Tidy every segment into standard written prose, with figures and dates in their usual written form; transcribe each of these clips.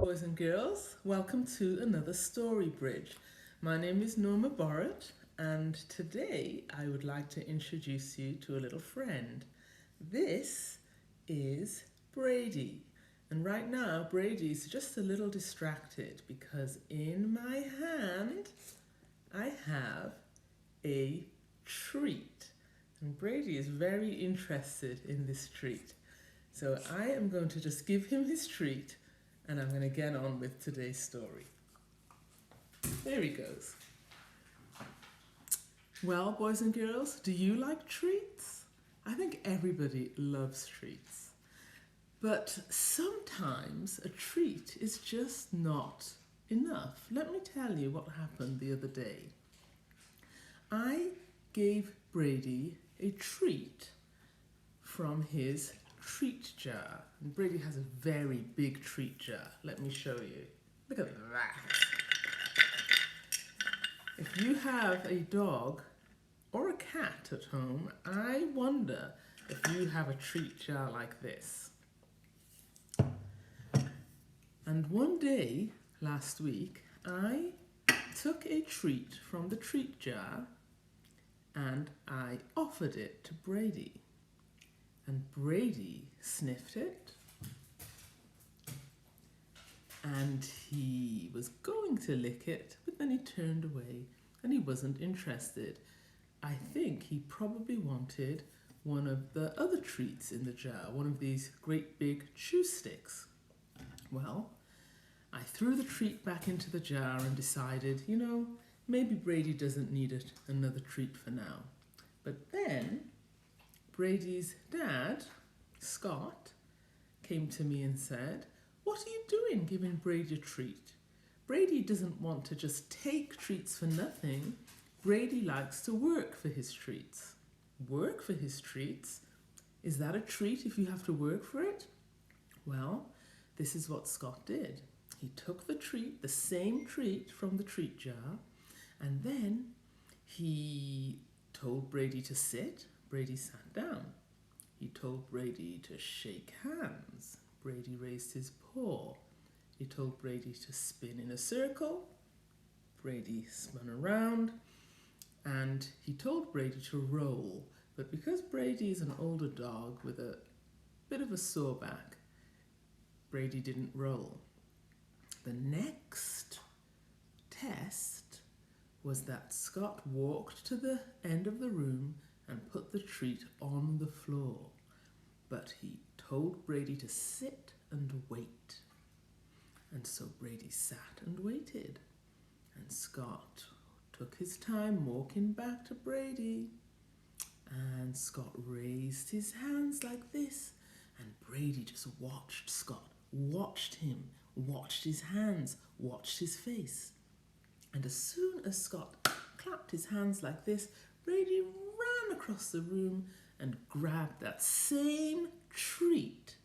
Boys and girls, welcome to another Story Bridge. My name is Norma Borrett, and today I would like to introduce you to a little friend. This is Brady, and right now Brady's just a little distracted because in my hand I have a treat, and Brady is very interested in this treat. So I am going to just give him his treat, and I'm going to get on with today's story. There he goes. Well, boys and girls, do you like treats? I think everybody loves treats. But sometimes a treat is just not enough. Let me tell you what happened the other day. I gave Brady a treat from his treat jar. And Brady has a very big treat jar. Let me show you. Look at that. If you have a dog or a cat at home, I wonder if you have a treat jar like this. And one day last week, I took a treat from the treat jar and I offered it to Brady. And Brady sniffed it, and he was going to lick it, but then he turned away and he wasn't interested. I think he probably wanted one of the other treats in the jar, one of these great big chew sticks. Well, I threw the treat back into the jar and decided, maybe Brady doesn't need another treat for now. But then Brady's dad, Scott, came to me and said, "What are you doing giving Brady a treat? Brady doesn't want to just take treats for nothing. Brady likes to work for his treats." Work for his treats? Is that a treat if you have to work for it? Well, this is what Scott did. He took the treat, the same treat from the treat jar, and then he told Brady to sit. Brady sat down. He told Brady to shake hands. Brady raised his paw. He told Brady to spin in a circle. Brady spun around. And he told Brady to roll. But because Brady is an older dog with a bit of a sore back, Brady didn't roll. The next test was that Scott walked to the end of the room and put the treat on the floor. But he told Brady to sit and wait. And so Brady sat and waited. And Scott took his time walking back to Brady. And Scott raised his hands like this. And Brady just watched Scott, watched him, watched his hands, watched his face. And as soon as Scott clapped his hands like this, Brady ran across the room and grabbed that same treat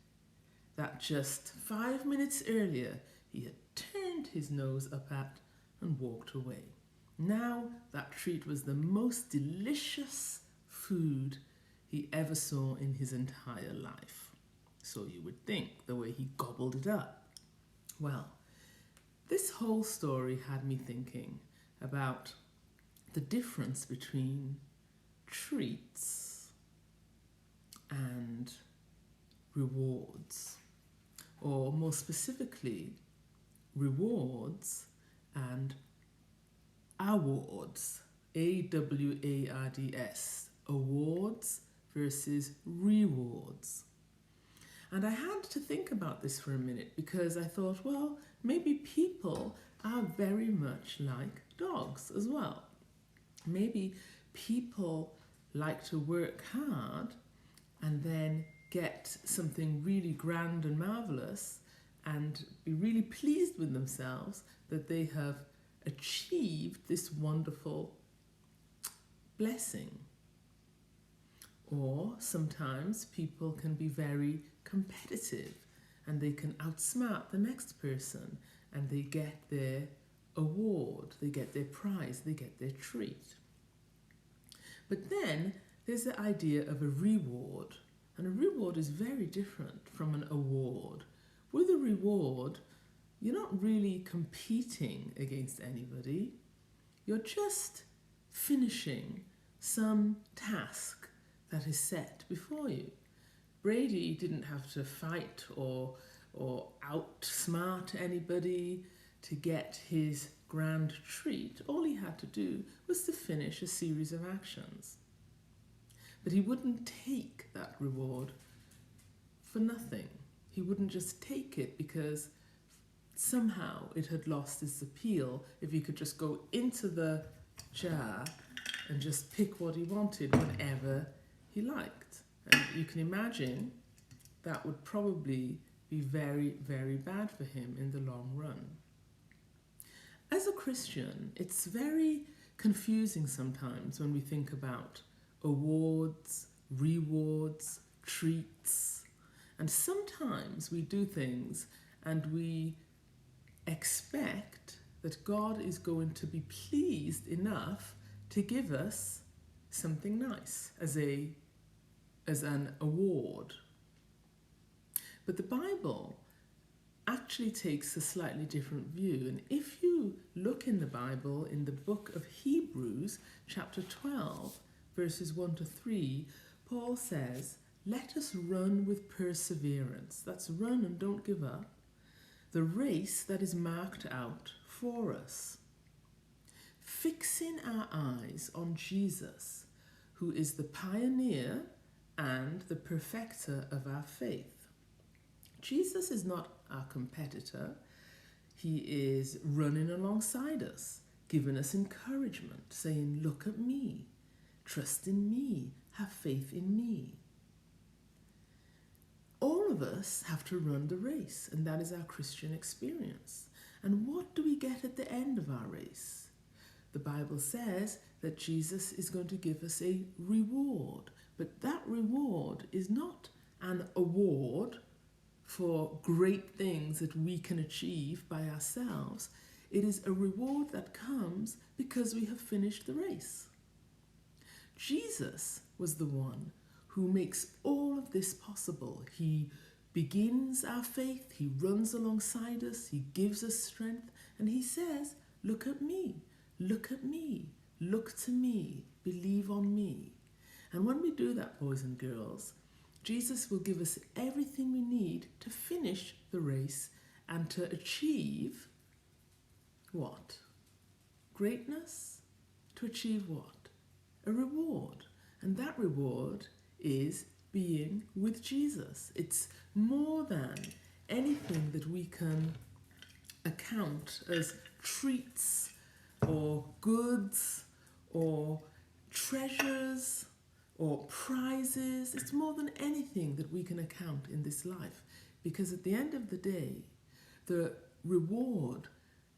that just 5 minutes earlier he had turned his nose up at and walked away. Now that treat was the most delicious food he ever saw in his entire life. So you would think, the way he gobbled it up. Well, this whole story had me thinking about the difference between treats and rewards, or more specifically, rewards and awards, AWARDS, awards versus rewards. And I had to think about this for a minute because I thought, well, maybe people are very much like dogs as well. Maybe people like to work hard and then get something really grand and marvelous and be really pleased with themselves that they have achieved this wonderful blessing. Or sometimes people can be very competitive and they can outsmart the next person and they get their award, they get their prize, they get their treat. But then there's the idea of a reward, and a reward is very different from an award. With a reward, you're not really competing against anybody. You're just finishing some task that is set before you. Brady didn't have to fight or outsmart anybody to get his grand treat. All he had to do was to finish a series of actions. But he wouldn't take that reward for nothing. He wouldn't just take it because somehow it had lost its appeal if he could just go into the jar and just pick what he wanted whenever he liked. And you can imagine that would probably be very, very bad for him in the long run. As a Christian, it's very confusing sometimes when we think about awards, rewards, treats. And sometimes we do things and we expect that God is going to be pleased enough to give us something nice as an award. But the Bible actually takes a slightly different view. And if you look in the Bible, in the book of Hebrews, chapter 12, verses 1 to 3, Paul says, "Let us run with perseverance." That's run and don't give up. "The race that is marked out for us, fixing our eyes on Jesus, who is the pioneer and the perfecter of our faith." Jesus is not our competitor. He is running alongside us, giving us encouragement, saying, "Look at me, trust in me, have faith in me." All of us have to run the race, and that is our Christian experience. And what do we get at the end of our race? The Bible says that Jesus is going to give us a reward, but that reward is not an award for great things that we can achieve by ourselves. It is a reward that comes because we have finished the race. Jesus was the one who makes all of this possible. He begins our faith, he runs alongside us, he gives us strength, and he says, "Look at me, look at me, look to me, believe on me." And when we do that, boys and girls, Jesus will give us everything we need to finish the race and to achieve what? Greatness? To achieve what? A reward. And that reward is being with Jesus. It's more than anything that we can account as treats or goods or treasures or prizes. It's more than anything that we can account in this life, because at the end of the day, the reward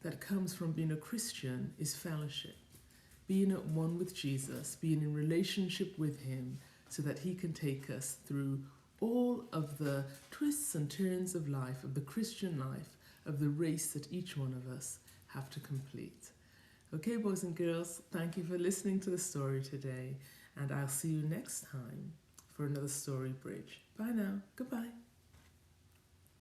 that comes from being a Christian is fellowship, being at one with Jesus, being in relationship with him so that he can take us through all of the twists and turns of life, of the Christian life, of the race that each one of us have to complete. Okay, boys and girls, thank you for listening to the story today. And I'll see you next time for another Story Bridge. Bye now. Goodbye.